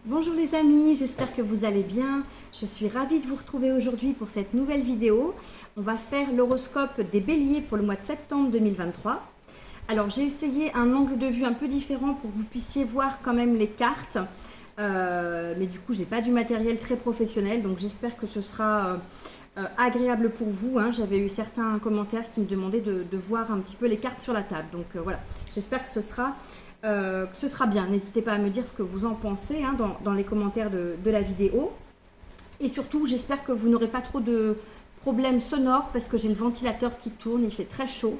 Bonjour les amis, j'espère que vous allez bien. Je suis ravie de vous retrouver aujourd'hui pour cette nouvelle vidéo. On va faire l'horoscope des béliers pour le mois de septembre 2023. Alors j'ai essayé un angle de vue un peu différent pour que vous puissiez voir quand même les cartes. Mais du coup j'ai pas du matériel très professionnel, donc j'espère que ce sera agréable pour vous. J'avais eu certains commentaires qui me demandaient de voir un petit peu les cartes sur la table. Donc voilà, j'espère que ce sera bien. N'hésitez pas à me dire ce que vous en pensez dans les commentaires de la vidéo. Et surtout, j'espère que vous n'aurez pas trop de problèmes sonores parce que j'ai le ventilateur qui tourne, il fait très chaud.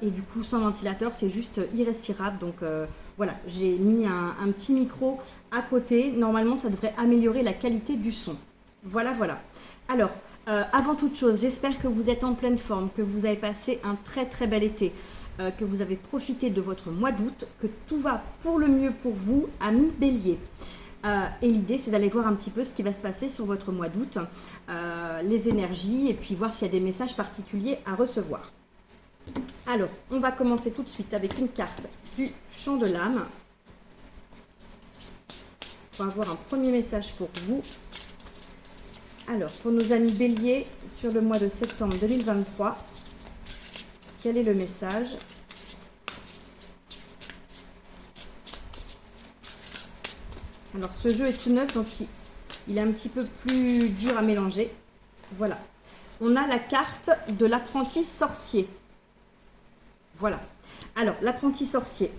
Et du coup, sans ventilateur, c'est juste irrespirable. Donc voilà, j'ai mis un petit micro à côté. Normalement, ça devrait améliorer la qualité du son. Voilà. Alors, avant toute chose, j'espère que vous êtes en pleine forme, que vous avez passé un très très bel été, que vous avez profité de votre mois d'août, que tout va pour le mieux pour vous, amis béliers. Et l'idée, c'est d'aller voir un petit peu ce qui va se passer sur votre mois d'août, les énergies, et puis voir s'il y a des messages particuliers à recevoir. Alors, on va commencer tout de suite avec une carte du champ de l'âme. On va avoir un premier message pour vous. Alors, pour nos amis béliers, sur le mois de septembre 2023, quel est le message ? Alors, ce jeu est tout neuf, donc il est un petit peu plus dur à mélanger. Voilà. On a la carte de l'apprenti sorcier. Voilà. Alors, l'apprenti sorcier,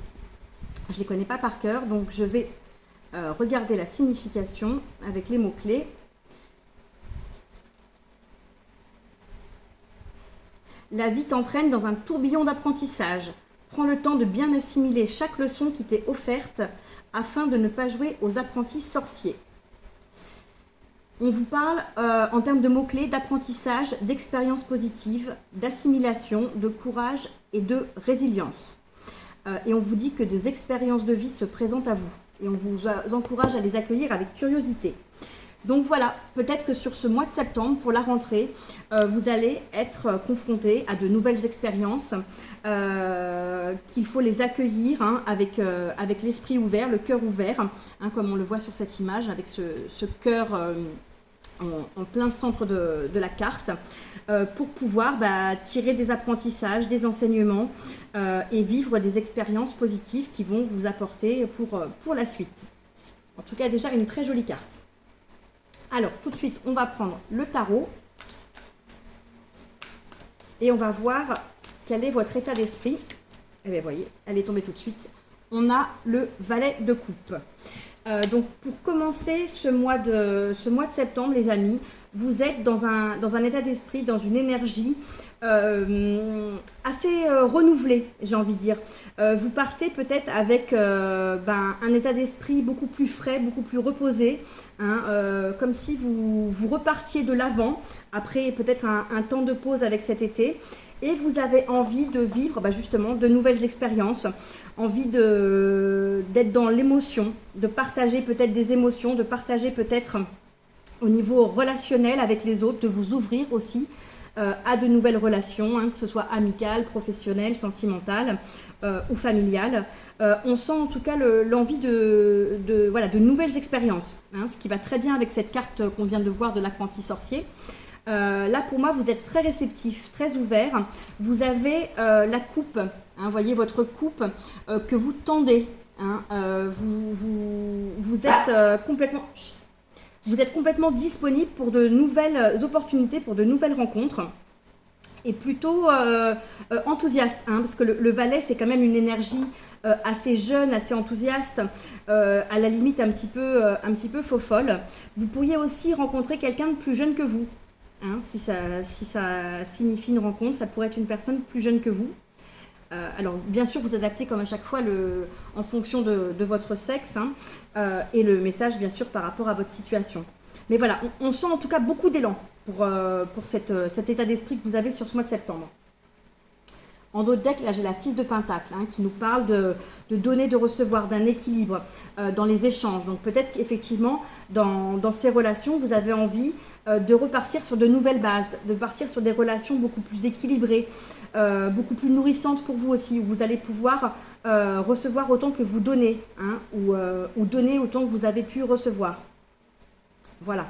je ne les connais pas par cœur, donc je vais regarder la signification avec les mots-clés. La vie t'entraîne dans un tourbillon d'apprentissage. Prends le temps de bien assimiler chaque leçon qui t'est offerte afin de ne pas jouer aux apprentis sorciers. On vous parle en termes de mots-clés d'apprentissage, d'expérience positive, d'assimilation, de courage et de résilience. Et on vous dit que des expériences de vie se présentent à vous. Et on vous encourage à les accueillir avec curiosité. Donc voilà, peut-être que sur ce mois de septembre, pour la rentrée, vous allez être confronté à de nouvelles expériences, qu'il faut les accueillir avec l'esprit ouvert, le cœur ouvert, comme on le voit sur cette image, avec ce cœur en plein centre de la carte, pour pouvoir tirer des apprentissages, des enseignements et vivre des expériences positives qui vont vous apporter pour la suite. En tout cas, déjà une très jolie carte. Alors, tout de suite, on va prendre le tarot et on va voir quel est votre état d'esprit. Eh bien, voyez, elle est tombée tout de suite. On a le valet de coupe. Donc, pour commencer ce mois de septembre, les amis, vous êtes dans un état d'esprit, dans une énergie assez renouvelée, j'ai envie de dire. Vous partez peut-être avec un état d'esprit beaucoup plus frais, beaucoup plus reposé, comme si vous repartiez de l'avant, après peut-être un temps de pause avec cet été. Et vous avez envie de vivre justement de nouvelles expériences, envie d'être dans l'émotion, de partager peut-être des émotions, de partager peut-être au niveau relationnel avec les autres, de vous ouvrir aussi à de nouvelles relations, que ce soit amicales, professionnelles, sentimentales ou familiales. On sent en tout cas l'envie de nouvelles expériences, ce qui va très bien avec cette carte qu'on vient de voir de l'apprenti sorcier. Là pour moi vous êtes très réceptif, très ouvert. Vous avez la coupe, voyez votre coupe que vous tendez. Vous êtes complètement disponible pour de nouvelles opportunités, pour de nouvelles rencontres. Et plutôt enthousiaste, parce que le valet c'est quand même une énergie assez jeune, assez enthousiaste, à la limite un petit peu faux folle. Vous pourriez aussi rencontrer quelqu'un de plus jeune que vous. Si ça signifie une rencontre, ça pourrait être une personne plus jeune que vous. Alors bien sûr vous adaptez comme à chaque fois en fonction de votre sexe et le message bien sûr par rapport à votre situation. Mais voilà, on sent en tout cas beaucoup d'élan pour cet état d'esprit que vous avez sur ce mois de septembre. En d'autres decks, là j'ai la 6 de Pentacle qui nous parle de donner, de recevoir, d'un équilibre dans les échanges. Donc peut-être qu'effectivement, dans ces relations, vous avez envie de repartir sur de nouvelles bases, de partir sur des relations beaucoup plus équilibrées, beaucoup plus nourrissantes pour vous aussi, où vous allez pouvoir recevoir autant que vous donnez, ou donner autant que vous avez pu recevoir. Voilà.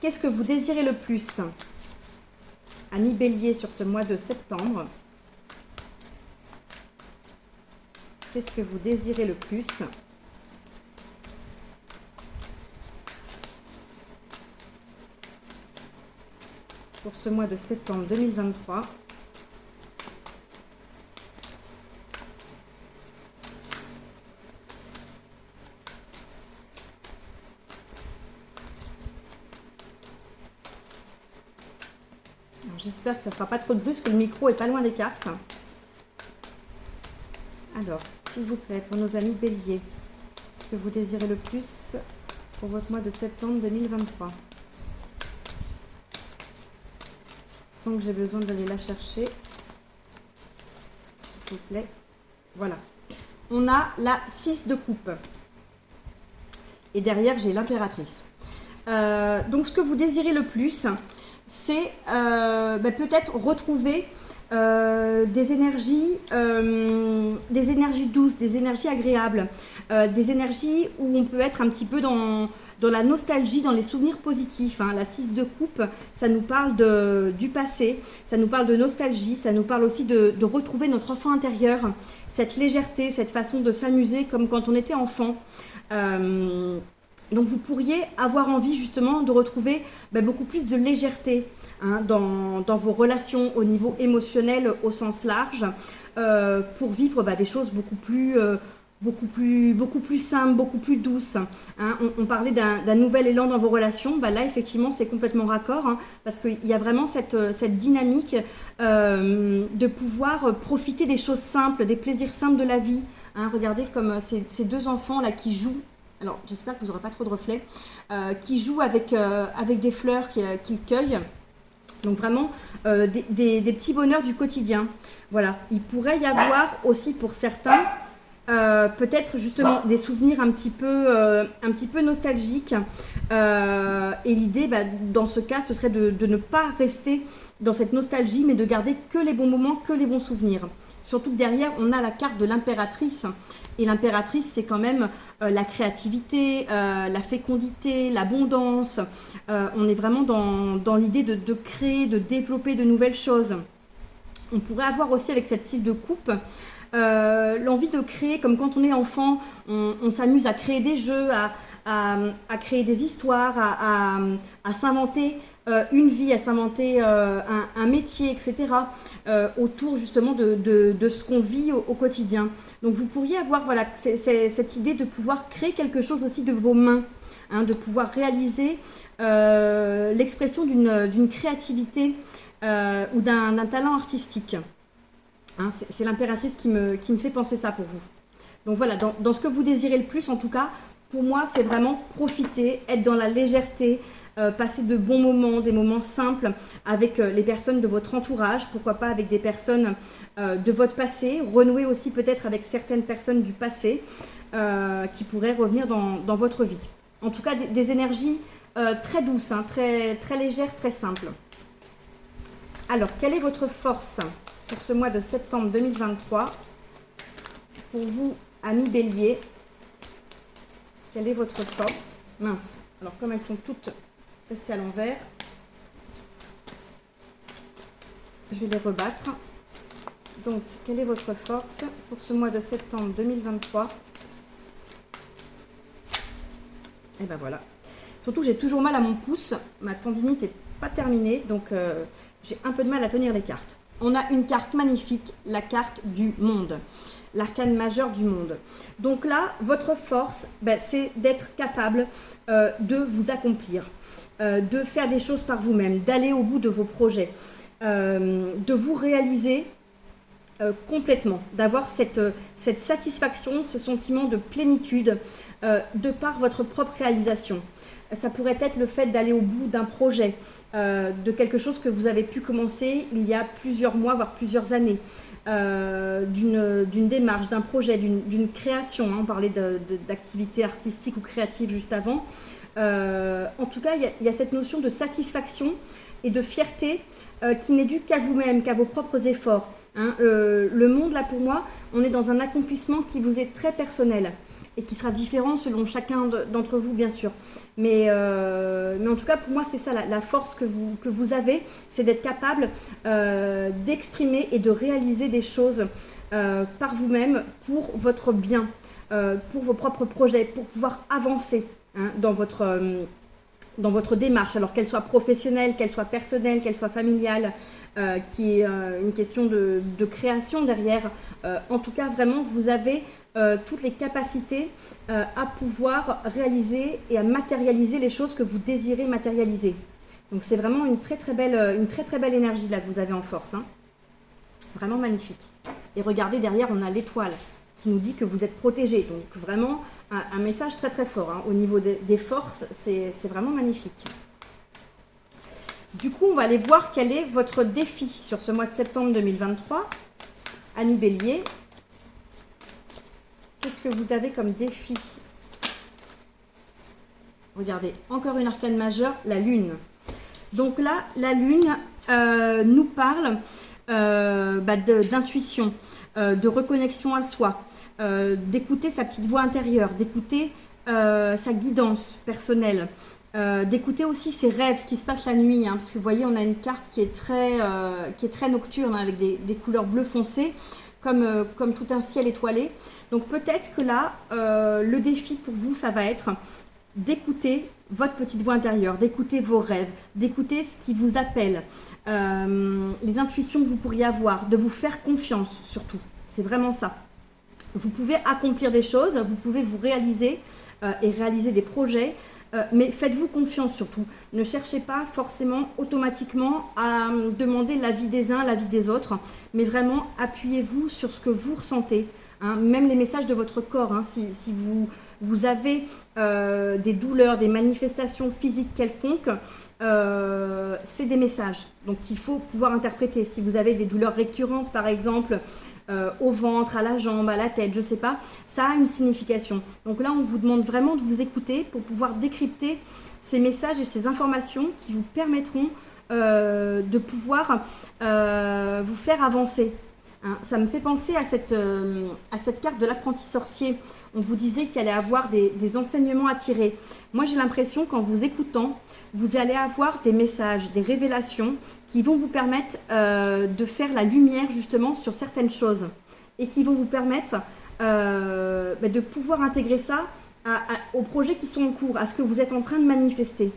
Qu'est-ce que vous désirez le plus, Amis Bélier, sur ce mois de septembre? Qu'est-ce que vous désirez le plus? Pour ce mois de septembre 2023. J'espère que ça ne fera pas trop de bruit, parce que le micro est pas loin des cartes. Alors, s'il vous plaît, pour nos amis Bélier, ce que vous désirez le plus pour votre mois de septembre 2023. Sans que j'ai besoin d'aller la chercher. S'il vous plaît. Voilà. On a la 6 de coupe. Et derrière, j'ai l'impératrice. Donc, ce que vous désirez le plus, c'est peut-être retrouver des énergies douces, des énergies agréables, des énergies où on peut être un petit peu dans la nostalgie, dans les souvenirs positifs. La 6 de coupe, ça nous parle du passé, ça nous parle de nostalgie, ça nous parle aussi de retrouver notre enfant intérieur, cette légèreté, cette façon de s'amuser comme quand on était enfant. Donc vous pourriez avoir envie justement de retrouver beaucoup plus de légèreté dans vos relations au niveau émotionnel au sens large, pour vivre des choses beaucoup plus simples, beaucoup plus douces. On parlait d'un nouvel élan dans vos relations, là effectivement c'est complètement raccord, parce qu'il y a vraiment cette dynamique de pouvoir profiter des choses simples, des plaisirs simples de la vie. Regardez comme ces deux enfants là qui jouent. Alors, j'espère que vous n'aurez pas trop de reflets, qui jouent avec des fleurs qu'ils cueillent. Donc, vraiment, des petits bonheurs du quotidien. Voilà. Il pourrait y avoir aussi pour certains, peut-être justement des souvenirs un petit peu nostalgiques. Et l'idée, dans ce cas, ce serait de ne pas rester dans cette nostalgie, mais de garder que les bons moments, que les bons souvenirs. Surtout que derrière, on a la carte de l'impératrice. Et l'impératrice, c'est quand même la créativité, la fécondité, l'abondance. On est vraiment dans l'idée de créer, de développer de nouvelles choses. On pourrait avoir aussi avec cette 6 de coupe, l'envie de créer, comme quand on est enfant, on s'amuse à créer des jeux, à créer des histoires, à s'inventer une vie, à s'inventer un métier, etc. Autour justement de ce qu'on vit au quotidien. Donc vous pourriez avoir cette idée de pouvoir créer quelque chose aussi de vos mains, de pouvoir réaliser l'expression d'une créativité ou d'un talent artistique. C'est l'impératrice qui me fait penser ça pour vous. Donc voilà, dans ce que vous désirez le plus, en tout cas, pour moi, c'est vraiment profiter, être dans la légèreté, passer de bons moments, des moments simples avec les personnes de votre entourage, pourquoi pas avec des personnes de votre passé, renouer aussi peut-être avec certaines personnes du passé qui pourraient revenir dans votre vie. En tout cas, des énergies très douces, très, très légères, très simples. Alors, quelle est votre force pour ce mois de septembre 2023 pour vous, amis Bélier? Quelle est votre force? Mince. Alors, comme elles sont toutes restées à l'envers, je vais les rebattre. Donc, quelle est votre force pour ce mois de septembre 2023? Et ben voilà. Surtout, j'ai toujours mal à mon pouce. Ma tendinite n'est pas terminée, donc j'ai un peu de mal à tenir les cartes. On a une carte magnifique, la carte du monde. L'arcane majeur du monde. Donc là, votre force, c'est d'être capable de vous accomplir, de faire des choses par vous-même, d'aller au bout de vos projets, de vous réaliser complètement, d'avoir cette satisfaction, ce sentiment de plénitude de par votre propre réalisation. Ça pourrait être le fait d'aller au bout d'un projet, de quelque chose que vous avez pu commencer il y a plusieurs mois, voire plusieurs années, d'une démarche, d'un projet, d'une création. Hein, on parlait d'activité artistique ou créative juste avant. En tout cas, il y a cette notion de satisfaction et de fierté qui n'est due qu'à vous-même, qu'à vos propres efforts. Hein. Le monde, là, pour moi, on est dans un accomplissement qui vous est très personnel et qui sera différent selon chacun d'entre vous, bien sûr. Mais en tout cas, pour moi, c'est ça, la force que vous avez, c'est d'être capable d'exprimer et de réaliser des choses par vous-même pour votre bien, pour vos propres projets, pour pouvoir avancer, hein, dans votre démarche, alors qu'elle soit professionnelle, qu'elle soit personnelle, qu'elle soit familiale, qui est une question de création derrière. En tout cas, vraiment, vous avez toutes les capacités à pouvoir réaliser et à matérialiser les choses que vous désirez matérialiser. Donc c'est vraiment une très très belle énergie là que vous avez en force. Hein. Vraiment magnifique. Et regardez, derrière, on a l'étoile qui nous dit que vous êtes protégé. Donc vraiment un message très très fort. Hein. Au niveau des forces, c'est vraiment magnifique. Du coup, on va aller voir quel est votre défi sur ce mois de septembre 2023. Amis Bélier, qu'est-ce que vous avez comme défi? Regardez, encore une arcane majeure, la Lune. Donc là, la Lune nous parle d'intuition, de reconnexion à soi, d'écouter sa petite voix intérieure, d'écouter sa guidance personnelle, d'écouter aussi ses rêves, ce qui se passe la nuit, hein, parce que vous voyez, on a une carte qui est très nocturne, hein, avec des couleurs bleu foncé, comme tout un ciel étoilé. Donc peut-être que là, le défi pour vous, ça va être d'écouter votre petite voix intérieure, d'écouter vos rêves, d'écouter ce qui vous appelle, les intuitions que vous pourriez avoir, de vous faire confiance surtout. C'est vraiment ça. Vous pouvez accomplir des choses, vous pouvez vous réaliser et réaliser des projets, mais faites-vous confiance surtout. Ne cherchez pas forcément automatiquement à demander l'avis des uns, l'avis des autres, mais vraiment appuyez-vous sur ce que vous ressentez. Hein, même les messages de votre corps, hein, si vous avez des douleurs, des manifestations physiques quelconques, c'est des messages. Donc il faut pouvoir interpréter. Si vous avez des douleurs récurrentes, par exemple, au ventre, à la jambe, à la tête, je ne sais pas, ça a une signification. Donc là, on vous demande vraiment de vous écouter pour pouvoir décrypter ces messages et ces informations qui vous permettront de pouvoir vous faire avancer. Hein, ça me fait penser à cette carte de l'apprenti sorcier. On vous disait qu'il allait avoir des enseignements à tirer. Moi, j'ai l'impression qu'en vous écoutant, vous allez avoir des messages, des révélations qui vont vous permettre de faire la lumière justement sur certaines choses et qui vont vous permettre de pouvoir intégrer ça aux projets qui sont en cours, à ce que vous êtes en train de manifester.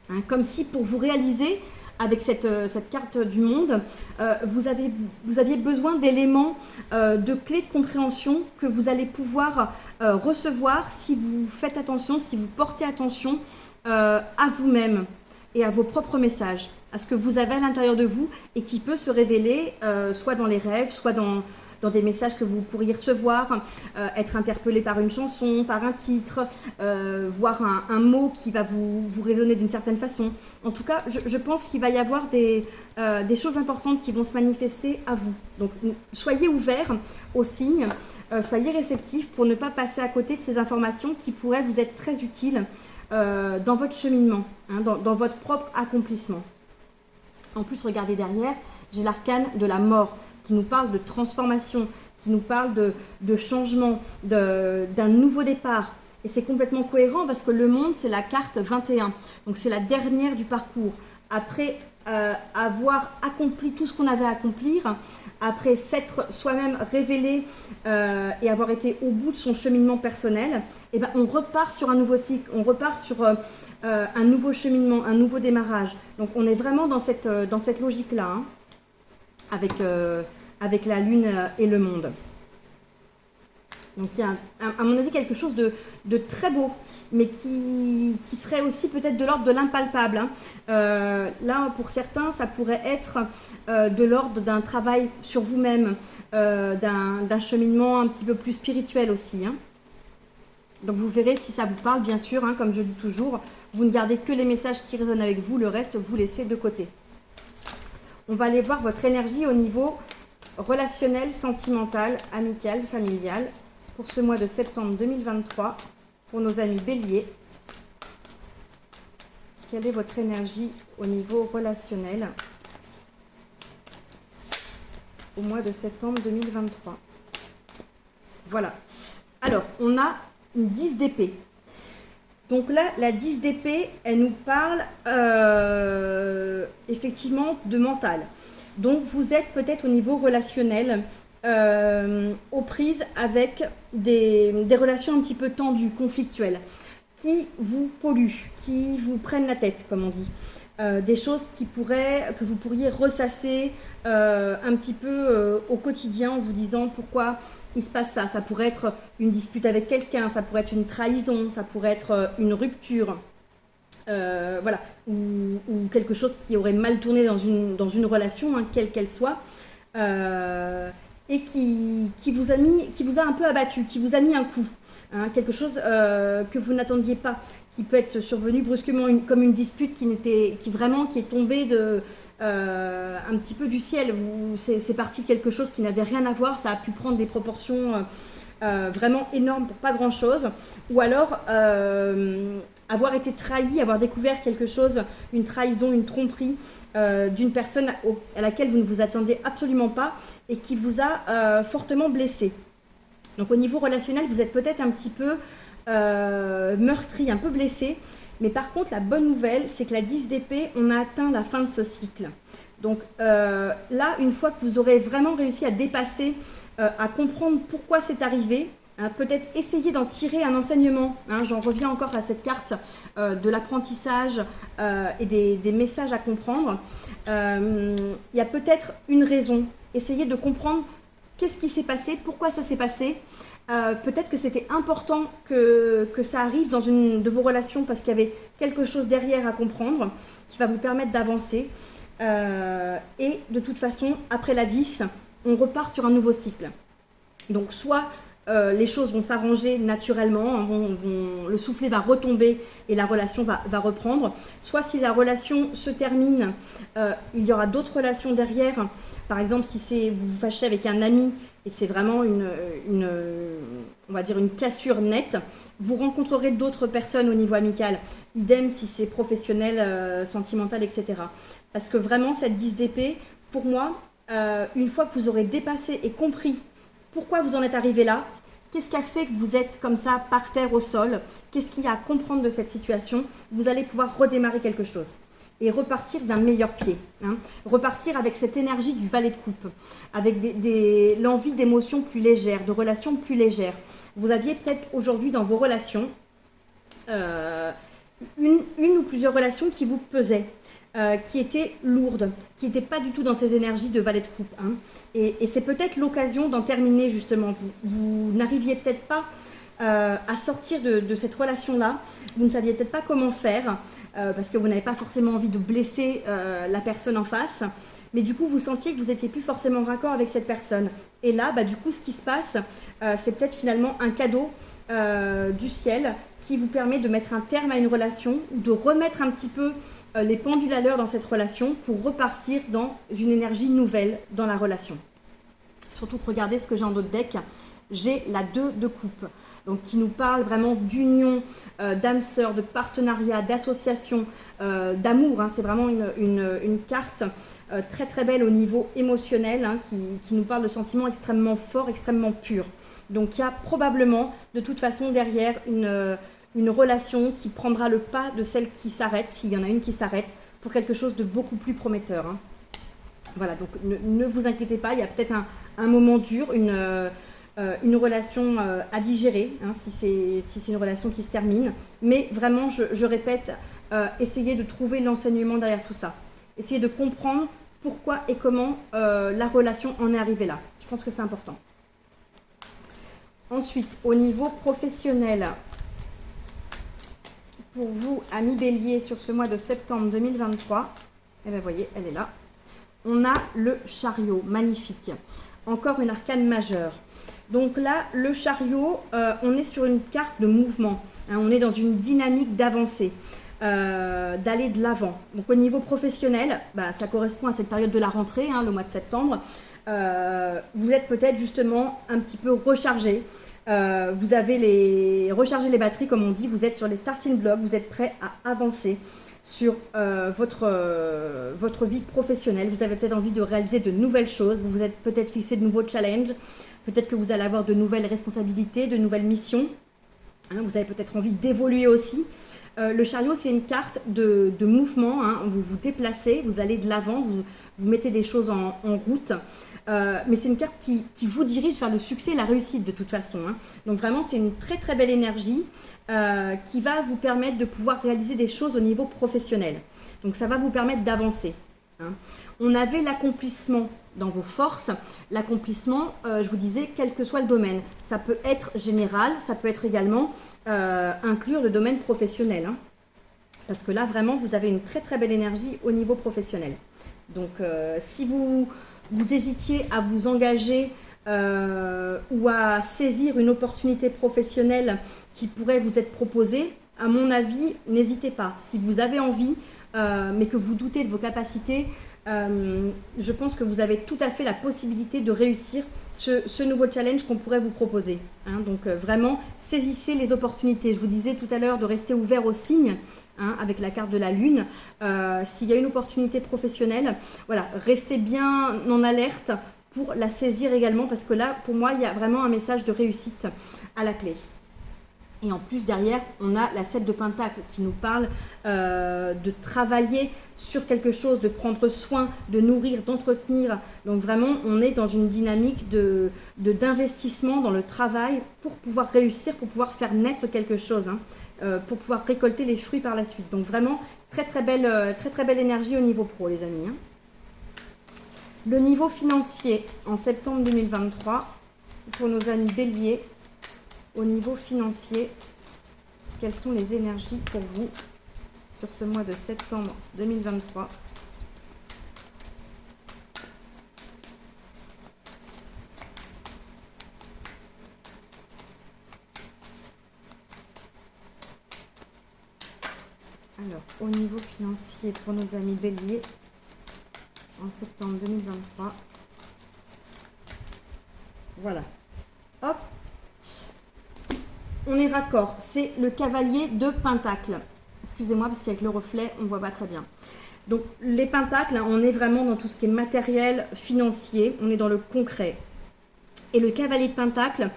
Hein, comme si pour vous réaliser avec cette carte du monde, vous aviez besoin d'éléments, de clés de compréhension que vous allez pouvoir recevoir si vous faites attention, si vous portez attention à vous-même et à vos propres messages, à ce que vous avez à l'intérieur de vous et qui peut se révéler soit dans les rêves, soit dans des messages que vous pourriez recevoir, être interpellé par une chanson, par un titre, voir un mot qui va vous résonner d'une certaine façon. En tout cas, je pense qu'il va y avoir des choses importantes qui vont se manifester à vous. Donc, soyez ouverts aux signes, soyez réceptifs pour ne pas passer à côté de ces informations qui pourraient vous être très utiles dans votre cheminement, hein, dans votre propre accomplissement. En plus, regardez derrière, j'ai l'arcane de la mort qui nous parle de transformation, qui nous parle de changement, d'un nouveau départ. Et c'est complètement cohérent parce que le monde, c'est la carte 21. Donc, c'est la dernière du parcours. Après avoir accompli tout ce qu'on avait à accomplir, après s'être soi-même révélé et avoir été au bout de son cheminement personnel, et ben on repart sur un nouveau cycle, on repart sur un nouveau cheminement, un nouveau démarrage. Donc on est vraiment dans cette logique-là, hein, avec la Lune et le monde. Donc il y a à mon avis quelque chose de très beau, mais qui serait aussi peut-être de l'ordre de l'impalpable. Hein. Là, pour certains, ça pourrait être de l'ordre d'un travail sur vous-même, d'un cheminement un petit peu plus spirituel aussi. Hein. Donc vous verrez si ça vous parle, bien sûr, hein, comme je dis toujours, vous ne gardez que les messages qui résonnent avec vous, le reste vous laissez de côté. On va aller voir votre énergie au niveau relationnel, sentimental, amical, familial pour ce mois de septembre 2023 pour nos amis béliers. Quelle est votre énergie au niveau relationnel au mois de septembre 2023? Voilà. Alors, on a une 10 d'épée. Donc là, la 10 d'épée, elle nous parle effectivement de mental. Donc vous êtes peut-être au niveau relationnel aux prises avec des relations un petit peu tendues, conflictuelles, qui vous polluent, qui vous prennent la tête, comme on dit. Des choses que vous pourriez ressasser un petit peu au quotidien en vous disant pourquoi il se passe ça. Ça pourrait être une dispute avec quelqu'un, ça pourrait être une trahison, ça pourrait être une rupture, voilà, ou quelque chose qui aurait mal tourné dans une relation, hein, quelle qu'elle soit, et qui vous a un peu abattu, qui vous a mis un coup, hein, quelque chose que vous n'attendiez pas, qui peut être survenu brusquement comme une dispute qui est tombée un petit peu du ciel. C'est parti de quelque chose qui n'avait rien à voir, ça a pu prendre des proportions vraiment énormes pour pas grand chose, ou alors avoir été trahi, avoir découvert quelque chose, une trahison, une tromperie d'une personne à laquelle vous ne vous attendiez absolument pas et qui vous a fortement blessé. Donc au niveau relationnel, vous êtes peut-être un petit peu meurtri, un peu blessé, mais par contre la bonne nouvelle, c'est que la 10 d'épée, on a atteint la fin de ce cycle. Donc là, une fois que vous aurez vraiment réussi à dépasser, à comprendre pourquoi c'est arrivé, peut-être essayer d'en tirer un enseignement. J'en reviens encore à cette carte de l'apprentissage et des messages à comprendre. Il y a peut-être une raison. Essayez de comprendre qu'est-ce qui s'est passé, pourquoi ça s'est passé. Peut-être que c'était important que ça arrive dans une de vos relations parce qu'il y avait quelque chose derrière à comprendre qui va vous permettre d'avancer. Et de toute façon, après la 10, on repart sur un nouveau cycle. Donc soit les choses vont s'arranger naturellement, le soufflet va retomber et la relation va reprendre. Soit si la relation se termine, il y aura d'autres relations derrière. Par exemple, si vous vous fâchez avec un ami et c'est vraiment on va dire une cassure nette, vous rencontrerez d'autres personnes au niveau amical. Idem si c'est professionnel, sentimental, etc. Parce que vraiment, cette 10 d'épée, pour moi, une fois que vous aurez dépassé et compris pourquoi vous en êtes arrivé là, qu'est-ce qui a fait que vous êtes comme ça par terre au sol, qu'est-ce qu'il y a à comprendre de cette situation, vous allez pouvoir redémarrer quelque chose et repartir d'un meilleur pied. Repartir avec cette énergie du valet de coupe, avec l'envie d'émotions plus légères, de relations plus légères. Vous aviez peut-être aujourd'hui dans vos relations une ou plusieurs relations qui vous pesaient, qui étaient lourdes, qui n'étaient pas du tout dans ces énergies de valet de coupe. Et c'est peut-être l'occasion d'en terminer justement. Vous n'arriviez peut-être pas à sortir de cette relation-là. Vous ne saviez peut-être pas comment faire parce que vous n'avez pas forcément envie de blesser la personne en face. Mais du coup, vous sentiez que vous n'étiez plus forcément raccord avec cette personne. Et là, du coup, ce qui se passe, c'est peut-être finalement un cadeau du ciel qui vous permet de mettre un terme à une relation ou de remettre un petit peu les pendules à l'heure dans cette relation pour repartir dans une énergie nouvelle dans la relation. Surtout que regardez ce que j'ai en d'autres decks. J'ai la 2 de coupe, donc qui nous parle vraiment d'union, d'âme sœur, de partenariat, d'association, d'amour. C'est vraiment une carte très très belle au niveau émotionnel qui nous parle de sentiments extrêmement forts, extrêmement purs. Donc il y a probablement de toute façon derrière une relation qui prendra le pas de celle qui s'arrête, s'il y en a une qui s'arrête, pour quelque chose de beaucoup plus prometteur. Voilà, donc ne vous inquiétez pas, il y a peut-être un moment dur, une relation à digérer, si c'est une relation qui se termine. Mais vraiment, je répète, essayez de trouver l'enseignement derrière tout ça. Essayez de comprendre pourquoi et comment la relation en est arrivée là. Je pense que c'est important. Ensuite, au niveau professionnel, pour vous, amis bélier, sur ce mois de septembre 2023, vous voyez, elle est là. On a le chariot, magnifique. Encore une arcane majeure. Donc là, le chariot, on est sur une carte de mouvement, hein, on est dans une dynamique d'avancée, d'aller de l'avant. Donc au niveau professionnel, bah, ça correspond à cette période de la rentrée, hein, le mois de septembre. Vous êtes peut-être justement un petit peu rechargé. Vous avez rechargé les batteries, comme on dit, vous êtes sur les starting blocks, vous êtes prêt à avancer sur votre vie professionnelle. Vous avez peut-être envie de réaliser de nouvelles choses, vous vous êtes peut-être fixé de nouveaux challenges, peut-être que vous allez avoir de nouvelles responsabilités, de nouvelles missions. Vous avez peut-être envie d'évoluer aussi. Le chariot, c'est une carte de mouvement, hein. Vous vous déplacez, vous allez de l'avant, vous mettez des choses en route. Mais c'est une carte qui vous dirige vers le succès et la réussite de toute façon, hein. Donc vraiment, c'est une très très belle énergie qui va vous permettre de pouvoir réaliser des choses au niveau professionnel. Donc ça va vous permettre d'avancer, hein. On avait l'accomplissement dans vos forces. L'accomplissement, je vous disais, quel que soit le domaine. Ça peut être général, ça peut être également inclure le domaine professionnel, hein. Parce que là, vraiment, vous avez une très très belle énergie au niveau professionnel. Donc, si vous hésitiez à vous engager ou à saisir une opportunité professionnelle qui pourrait vous être proposée, à mon avis, n'hésitez pas. Si vous avez envie, mais que vous doutez de vos capacités, je pense que vous avez tout à fait la possibilité de réussir ce nouveau challenge qu'on pourrait vous proposer, hein. Donc vraiment, saisissez les opportunités. Je vous disais tout à l'heure de rester ouvert aux signes, hein, avec la carte de la lune. S'il y a une opportunité professionnelle, voilà, restez bien en alerte pour la saisir également, parce que là, pour moi, il y a vraiment un message de réussite à la clé. Et en plus, derrière, on a la 7 de Pentacle qui nous parle de travailler sur quelque chose, de prendre soin, de nourrir, d'entretenir. Donc vraiment, on est dans une dynamique d'investissement dans le travail pour pouvoir réussir, pour pouvoir faire naître quelque chose, hein, pour pouvoir récolter les fruits par la suite. Donc vraiment, très très belle énergie au niveau pro, les amis, hein. Le niveau financier en septembre 2023 pour nos amis béliers. Au niveau financier, quelles sont les énergies pour vous sur ce mois de septembre 2023 ? Alors, au niveau financier pour nos amis béliers, en septembre 2023, voilà, hop, on est raccord, c'est le cavalier de Pentacle. Excusez-moi parce qu'avec le reflet, on ne voit pas très bien. Donc les pentacles, hein, on est vraiment dans tout ce qui est matériel, financier, on est dans le concret. Et le cavalier de Pentacle,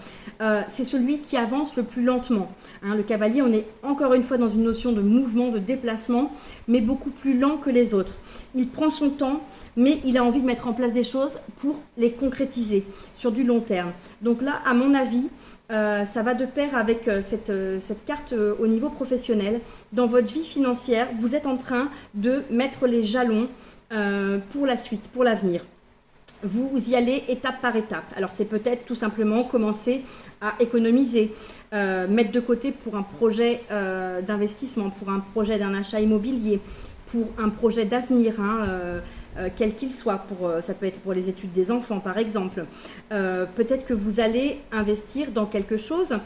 c'est celui qui avance le plus lentement, hein. Le cavalier, on est encore une fois dans une notion de mouvement, de déplacement, mais beaucoup plus lent que les autres. Il prend son temps, mais il a envie de mettre en place des choses pour les concrétiser sur du long terme. Donc là, à mon avis, ça va de pair avec cette carte au niveau professionnel. Dans votre vie financière, vous êtes en train de mettre les jalons pour la suite, pour l'avenir. Vous y allez étape par étape. Alors c'est peut-être tout simplement commencer à économiser, mettre de côté pour un projet d'investissement, pour un projet d'un achat immobilier, pour un projet d'avenir, hein, quel qu'il soit. Ça peut être pour les études des enfants par exemple. Peut-être que vous allez investir dans quelque chose.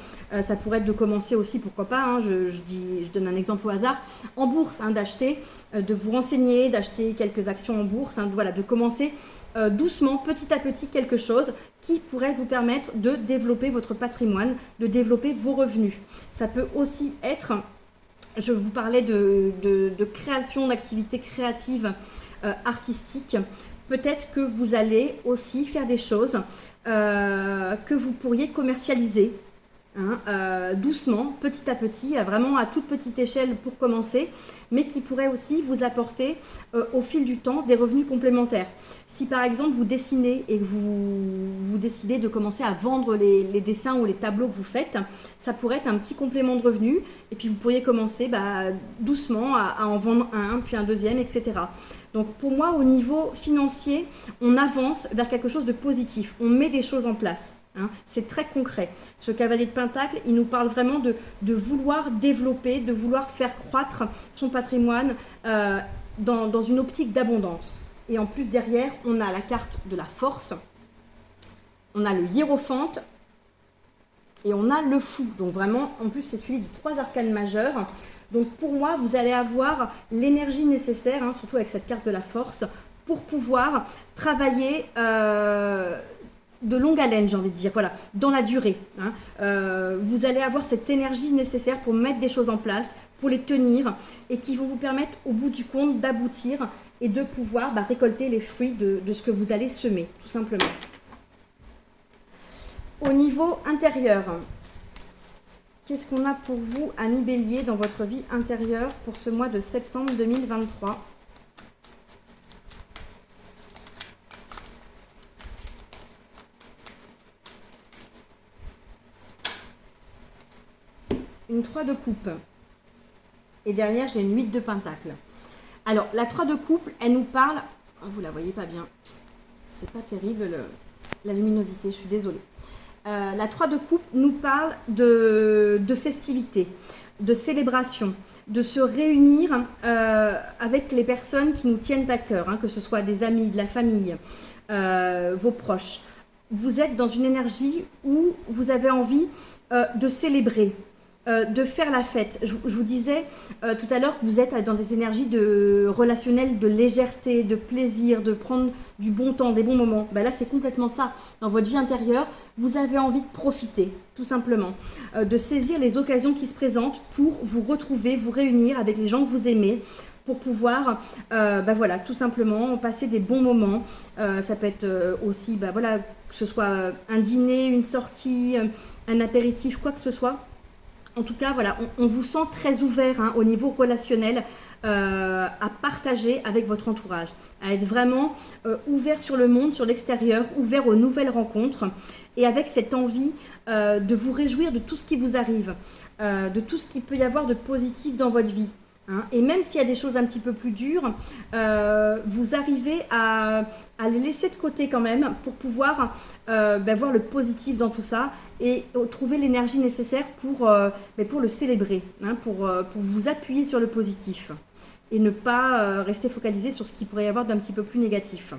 Ça pourrait être de commencer aussi, pourquoi pas, hein, je donne un exemple au hasard, en bourse, hein, d'acheter, de vous renseigner, d'acheter quelques actions en bourse, hein, voilà, de commencer doucement, petit à petit, quelque chose qui pourrait vous permettre de développer votre patrimoine, de développer vos revenus. Ça peut aussi être, je vous parlais de création, d'activités créatives, artistiques. Peut-être que vous allez aussi faire des choses que vous pourriez commercialiser, hein, doucement, petit à petit, vraiment à toute petite échelle pour commencer, mais qui pourrait aussi vous apporter au fil du temps des revenus complémentaires. Si par exemple vous dessinez et que vous décidez de commencer à vendre les dessins ou les tableaux que vous faites, ça pourrait être un petit complément de revenus, et puis vous pourriez commencer doucement à en vendre un, puis un deuxième, etc. Donc pour moi, au niveau financier, on avance vers quelque chose de positif, on met des choses en place. Hein, c'est très concret. Ce cavalier de Pentacle, il nous parle vraiment de vouloir développer, de vouloir faire croître son patrimoine dans une optique d'abondance. Et en plus, derrière, on a la carte de la force, on a le hiérophante Et on a le fou. Donc vraiment, en plus, c'est suivi de 3 arcanes majeures. Donc pour moi, vous allez avoir l'énergie nécessaire, hein, surtout avec cette carte de la force, pour pouvoir travailler de longue haleine, j'ai envie de dire, voilà, dans la durée. Hein. Vous allez avoir cette énergie nécessaire pour mettre des choses en place, pour les tenir, et qui vont vous permettre, au bout du compte, d'aboutir et de pouvoir récolter les fruits de ce que vous allez semer, tout simplement. Au niveau intérieur, qu'est-ce qu'on a pour vous, amis Bélier, dans votre vie intérieure pour ce mois de septembre 2023 ? Une 3 de coupe. Et derrière, j'ai une 8 de pentacle. Alors, la 3 de coupe, elle nous parle... Oh, vous la voyez pas bien. C'est pas terrible, la luminosité, je suis désolée. La 3 de coupe nous parle de festivités, de célébration, de se réunir avec les personnes qui nous tiennent à cœur, hein, que ce soit des amis, de la famille, vos proches. Vous êtes dans une énergie où vous avez envie de célébrer, de faire la fête. Je vous disais tout à l'heure que vous êtes dans des énergies de relationnelles, de légèreté, de plaisir, de prendre du bon temps, des bons moments. Ben là, c'est complètement ça. Dans votre vie intérieure, vous avez envie de profiter, tout simplement, de saisir les occasions qui se présentent pour vous retrouver, vous réunir avec les gens que vous aimez, pour pouvoir, voilà, tout simplement, passer des bons moments. Ça peut être aussi, voilà, que ce soit un dîner, une sortie, un apéritif, quoi que ce soit. En tout cas, voilà, on vous sent très ouvert, hein, au niveau relationnel, à partager avec votre entourage, à être vraiment ouvert sur le monde, sur l'extérieur, ouvert aux nouvelles rencontres, et avec cette envie de vous réjouir de tout ce qui vous arrive, de tout ce qu'il peut y avoir de positif dans votre vie. Hein. Et même s'il y a des choses un petit peu plus dures, vous arrivez à les laisser de côté quand même pour pouvoir voir le positif dans tout ça et trouver l'énergie nécessaire pour le célébrer, hein, pour vous appuyer sur le positif et ne pas rester focalisé sur ce qu'il pourrait y avoir d'un petit peu plus négatif.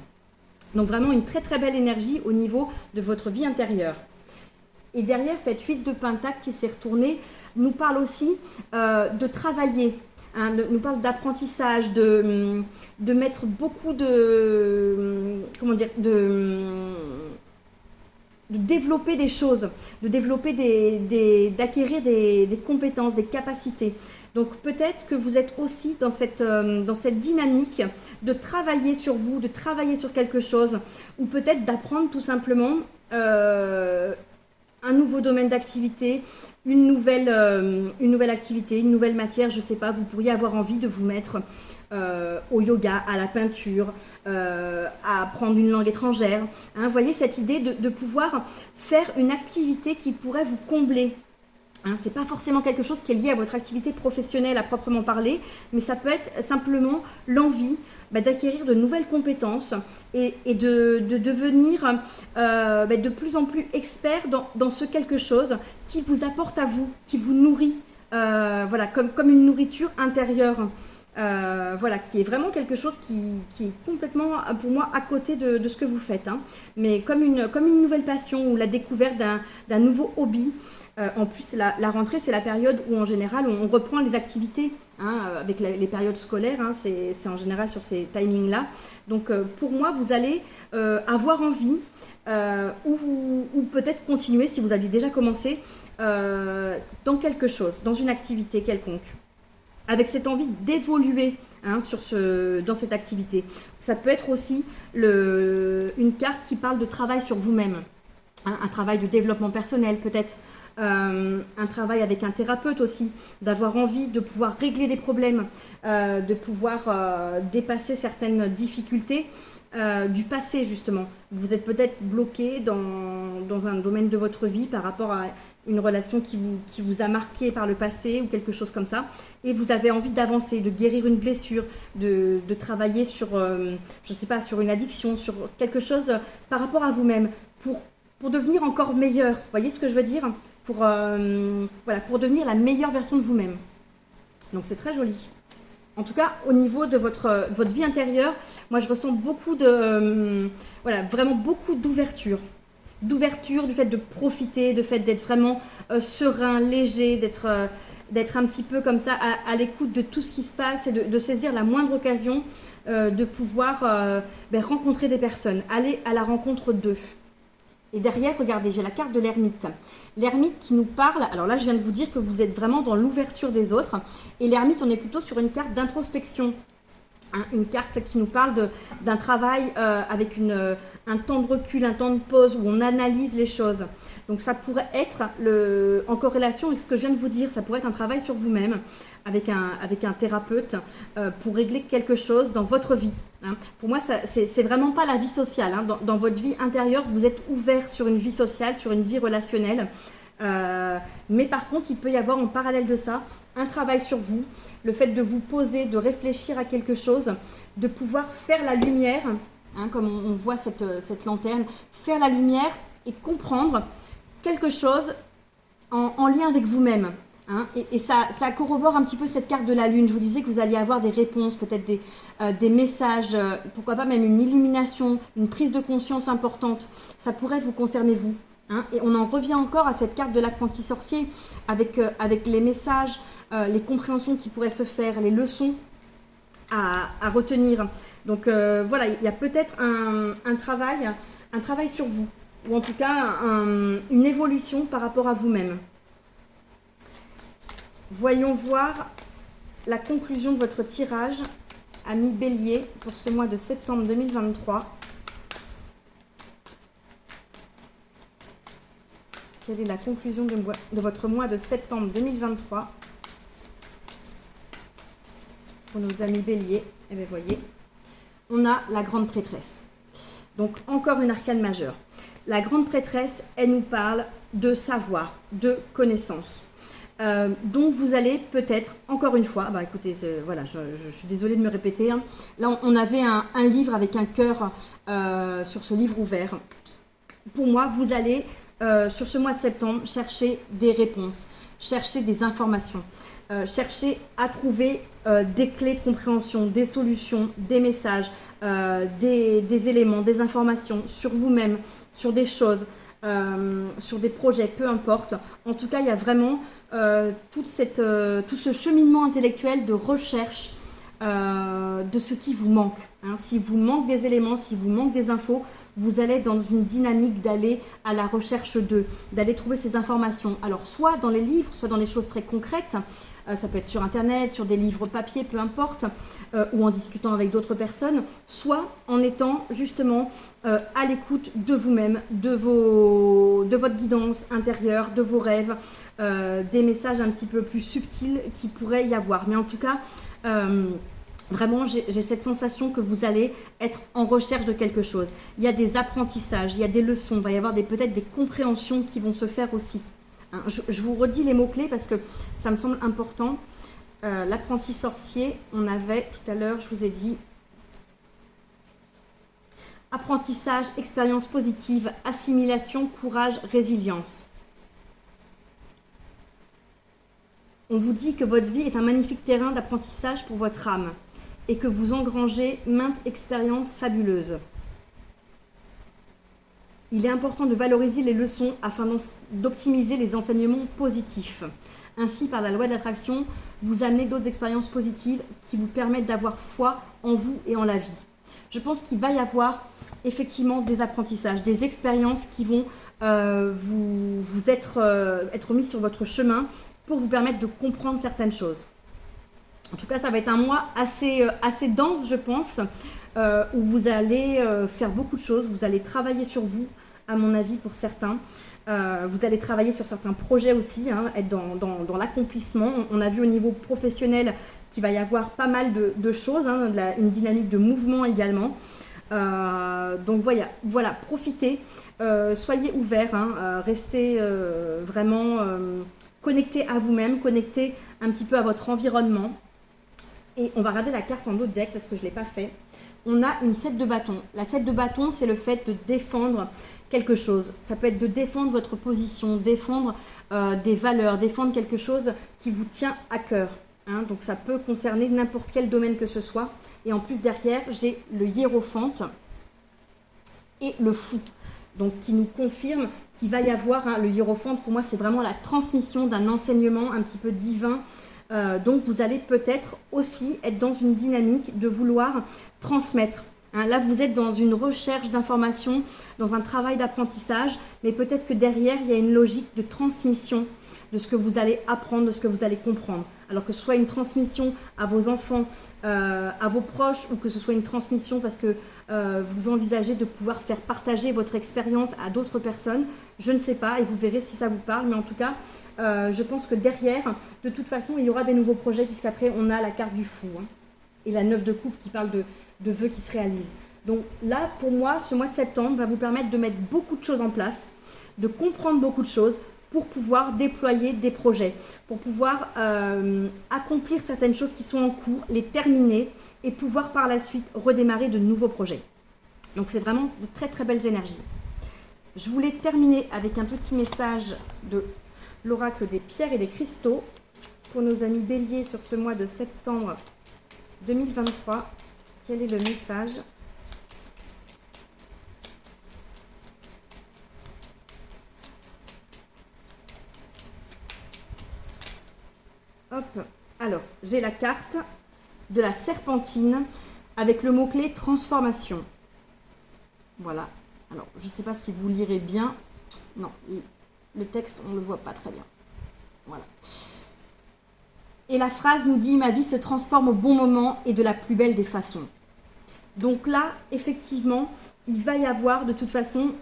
Donc vraiment une très très belle énergie au niveau de votre vie intérieure. Et derrière cette 8 de pentacle qui s'est retournée nous parle aussi de travailler. Hein, nous parle d'apprentissage, de mettre beaucoup de développer des choses, de développer d'acquérir des compétences, des capacités. Donc peut-être que vous êtes aussi dans cette dynamique de travailler sur vous, de travailler sur quelque chose, ou peut-être d'apprendre tout simplement un nouveau domaine d'activité, une nouvelle activité, une nouvelle matière, je ne sais pas, vous pourriez avoir envie de vous mettre au yoga, à la peinture, à apprendre une langue étrangère. Hein, vous voyez cette idée de pouvoir faire une activité qui pourrait vous combler. Hein, ce n'est pas forcément quelque chose qui est lié à votre activité professionnelle à proprement parler, mais ça peut être simplement l'envie d'acquérir de nouvelles compétences et de devenir de plus en plus expert dans ce quelque chose qui vous apporte à vous, qui vous nourrit, comme une nourriture intérieure. Qui est vraiment quelque chose qui est complètement, pour moi, à côté de ce que vous faites. Hein. Mais comme une nouvelle passion ou la découverte d'un nouveau hobby. En plus, la rentrée, c'est la période où, en général, on reprend les activités, hein, avec les périodes scolaires. Hein, c'est en général sur ces timings-là. Donc, pour moi, vous allez avoir envie ou peut-être continuer, si vous aviez déjà commencé, dans quelque chose, dans une activité quelconque, avec cette envie d'évoluer, hein, dans cette activité. Ça peut être aussi une carte qui parle de travail sur vous-même, hein, un travail de développement personnel peut-être, un travail avec un thérapeute aussi, d'avoir envie de pouvoir régler des problèmes, de pouvoir dépasser certaines difficultés du passé justement. Vous êtes peut-être bloqué dans un domaine de votre vie par rapport à une relation qui vous a marqué par le passé ou quelque chose comme ça, et vous avez envie d'avancer, de guérir une blessure, de travailler sur, je sais pas, sur une addiction, sur quelque chose par rapport à vous-même, pour devenir encore meilleur. Vous voyez ce que je veux dire ? Pour devenir la meilleure version de vous-même. Donc c'est très joli. En tout cas, au niveau de votre vie intérieure, moi je ressens beaucoup vraiment beaucoup d'ouverture. d'ouverture, du fait de profiter, du fait d'être vraiment serein, léger, d'être un petit peu comme ça à l'écoute de tout ce qui se passe et de saisir la moindre occasion de pouvoir rencontrer des personnes, aller à la rencontre d'eux. Et derrière, regardez, j'ai la carte de l'ermite. L'ermite qui nous parle, alors là je viens de vous dire que vous êtes vraiment dans l'ouverture des autres. Et l'ermite, on est plutôt sur une carte d'introspection. Une carte qui nous parle d'un travail avec un temps de recul, un temps de pause où on analyse les choses. Donc ça pourrait être en corrélation avec ce que je viens de vous dire, ça pourrait être un travail sur vous-même avec un thérapeute pour régler quelque chose dans votre vie. Pour moi, c'est vraiment pas la vie sociale. Dans votre vie intérieure, vous êtes ouvert sur une vie sociale, sur une vie relationnelle. Mais par contre, il peut y avoir en parallèle de ça un travail sur vous, le fait de vous poser, de réfléchir à quelque chose, de pouvoir faire la lumière, comme on voit cette lanterne, faire la lumière et comprendre quelque chose en lien avec vous-même. Et ça corrobore un petit peu cette carte de la lune. Je vous disais que vous alliez avoir des réponses, peut-être des messages, pourquoi pas même une illumination, une prise de conscience importante. Ça pourrait vous concerner vous. Et on en revient encore à cette carte de l'apprenti sorcier avec les messages, les compréhensions qui pourraient se faire, les leçons à retenir. Donc voilà, il y a peut-être un travail sur vous, ou en tout cas une évolution par rapport à vous-même. Voyons voir la conclusion de votre tirage, amis Bélier, pour ce mois de septembre 2023. Quelle est la conclusion de votre mois de septembre 2023 pour nos amis Bélier? Eh bien, voyez, on a la grande prêtresse. Donc, encore une arcane majeure. La grande prêtresse, elle nous parle de savoir, de connaissance. Donc, vous allez peut-être, encore une fois, écoutez, voilà, je suis désolée de me répéter. Là, on avait un livre avec un cœur sur ce livre ouvert. Pour moi, vous allez... sur ce mois de septembre, chercher des réponses, chercher des informations, chercher à trouver des clés de compréhension, des solutions, des messages, des éléments, des informations sur vous-même, sur des choses, sur des projets, peu importe. En tout cas, il y a vraiment tout ce cheminement intellectuel de recherche de ce qui vous manque. S'il vous manque des éléments, s'il vous manque des infos, vous allez dans une dynamique d'aller à la recherche d'eux, d'aller trouver ces informations. Alors soit dans les livres, soit dans les choses très concrètes, ça peut être sur internet, sur des livres papier, peu importe, ou en discutant avec d'autres personnes, soit en étant justement à l'écoute de vous-même, de votre guidance intérieure, de vos rêves, des messages un petit peu plus subtils qui pourraient y avoir. Mais en tout cas, vraiment, j'ai cette sensation que vous allez être en recherche de quelque chose. Il y a des apprentissages, il y a des leçons, il va y avoir peut-être des compréhensions qui vont se faire aussi. Je vous redis les mots-clés parce que ça me semble important. L'apprenti sorcier, on avait tout à l'heure, je vous ai dit, apprentissage, expérience positive, assimilation, courage, résilience. On vous dit que votre vie est un magnifique terrain d'apprentissage pour votre âme et que vous engrangez maintes expériences fabuleuses. Il est important de valoriser les leçons afin d'optimiser les enseignements positifs. Ainsi, par la loi de l'attraction, vous amenez d'autres expériences positives qui vous permettent d'avoir foi en vous et en la vie. Je pense qu'il va y avoir effectivement des apprentissages, des expériences qui vont vous être mises sur votre chemin pour vous permettre de comprendre certaines choses. En tout cas, ça va être un mois assez dense, je pense, où vous allez faire beaucoup de choses. Vous allez travailler sur vous, à mon avis, pour certains. Vous allez travailler sur certains projets aussi, être dans l'accomplissement. On a vu au niveau professionnel qu'il va y avoir pas mal de choses, une dynamique de mouvement également. Donc voilà, profitez, soyez ouverts, restez vraiment connectés à vous-même, connectés un petit peu à votre environnement. Et on va regarder la carte en autre deck parce que je ne l'ai pas fait. On a une 7 de bâton. La 7 de bâton, c'est le fait de défendre quelque chose. Ça peut être de défendre votre position, défendre des valeurs, défendre quelque chose qui vous tient à cœur. Donc ça peut concerner n'importe quel domaine que ce soit. Et en plus derrière, j'ai le hiérophante et le fou. donc qui nous confirme qu'il va y avoir, le hiérophant pour moi c'est vraiment la transmission d'un enseignement un petit peu divin. Donc vous allez peut-être aussi être dans une dynamique de vouloir transmettre. Là, vous êtes dans une recherche d'informations, dans un travail d'apprentissage, mais peut-être que derrière, il y a une logique de transmission de ce que vous allez apprendre, de ce que vous allez comprendre. Alors que ce soit une transmission à vos enfants, à vos proches, ou que ce soit une transmission parce que vous envisagez de pouvoir faire partager votre expérience à d'autres personnes, je ne sais pas, et vous verrez si ça vous parle, mais en tout cas, je pense que derrière, de toute façon, il y aura des nouveaux projets, puisqu'après, on a la carte du fou, et la 9 de coupe qui parle de vœux qui se réalisent. Donc là, pour moi, ce mois de septembre va vous permettre de mettre beaucoup de choses en place, de comprendre beaucoup de choses pour pouvoir déployer des projets, pour pouvoir accomplir certaines choses qui sont en cours, les terminer et pouvoir par la suite redémarrer de nouveaux projets. Donc c'est vraiment de très très belles énergies. Je voulais terminer avec un petit message de l'oracle des pierres et des cristaux pour nos amis béliers sur ce mois de septembre 2023. Quel est le message ? Hop, alors j'ai la carte de la serpentine avec le mot-clé transformation. Voilà, alors je ne sais pas si vous lirez bien. Non, le texte on ne le voit pas très bien. Voilà. Et la phrase nous dit « Ma vie se transforme au bon moment et de la plus belle des façons ». Donc là, effectivement, il va y avoir de toute façon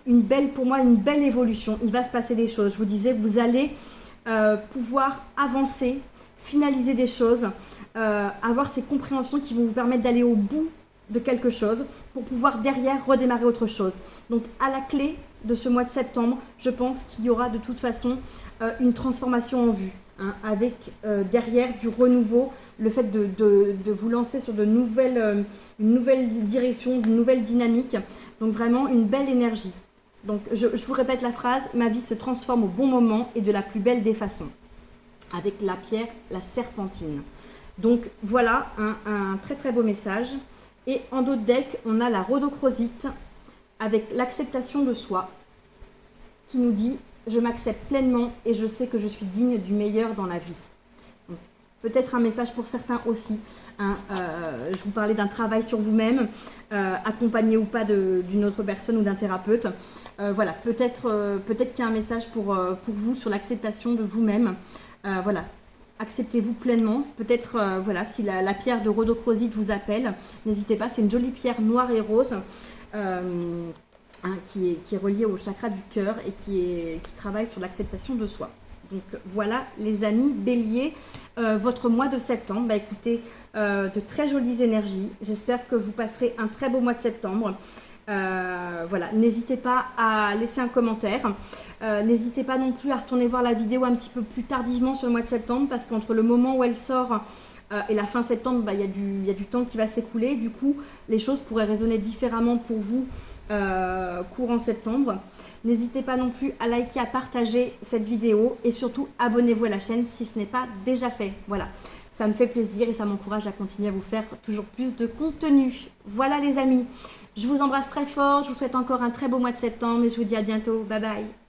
pour moi une belle évolution. Il va se passer des choses. Je vous disais, vous allez pouvoir avancer, finaliser des choses, avoir ces compréhensions qui vont vous permettre d'aller au bout de quelque chose pour pouvoir derrière redémarrer autre chose. Donc à la clé de ce mois de septembre, je pense qu'il y aura de toute façon une transformation en vue, avec derrière du renouveau, le fait de vous lancer sur une nouvelle direction, une nouvelle dynamique. Donc vraiment une belle énergie. Donc je vous répète la phrase, ma vie se transforme au bon moment et de la plus belle des façons. Avec la pierre, la serpentine. Donc voilà un très très beau message. Et en dos de deck, on a la rhodochrosite avec l'acceptation de soi qui nous dit « Je m'accepte pleinement et je sais que je suis digne du meilleur dans la vie ». Peut-être un message pour certains aussi. Je vous parlais d'un travail sur vous-même, accompagné ou pas d'une autre personne ou d'un thérapeute. Voilà, peut-être qu'il y a un message pour vous sur l'acceptation de vous-même. Voilà, acceptez-vous pleinement. Peut-être, voilà, si la pierre de rhodochrosite vous appelle, n'hésitez pas. C'est une jolie pierre noire et rose qui est reliée au chakra du cœur et qui travaille sur l'acceptation de soi. Donc voilà les amis béliers, votre mois de septembre, écoutez, de très jolies énergies. J'espère que vous passerez un très beau mois de septembre. Voilà, n'hésitez pas à laisser un commentaire. N'hésitez pas non plus à retourner voir la vidéo un petit peu plus tardivement sur le mois de septembre, parce qu'entre le moment où elle sort et la fin septembre, il y a du temps qui va s'écouler. Du coup, les choses pourraient résonner différemment pour vous courant septembre. N'hésitez pas non plus à liker, à partager cette vidéo et surtout abonnez-vous à la chaîne si ce n'est pas déjà fait. Voilà, ça me fait plaisir et ça m'encourage à continuer à vous faire toujours plus de contenu. Voilà les amis, je vous embrasse très fort, je vous souhaite encore un très beau mois de septembre et je vous dis à bientôt. Bye bye.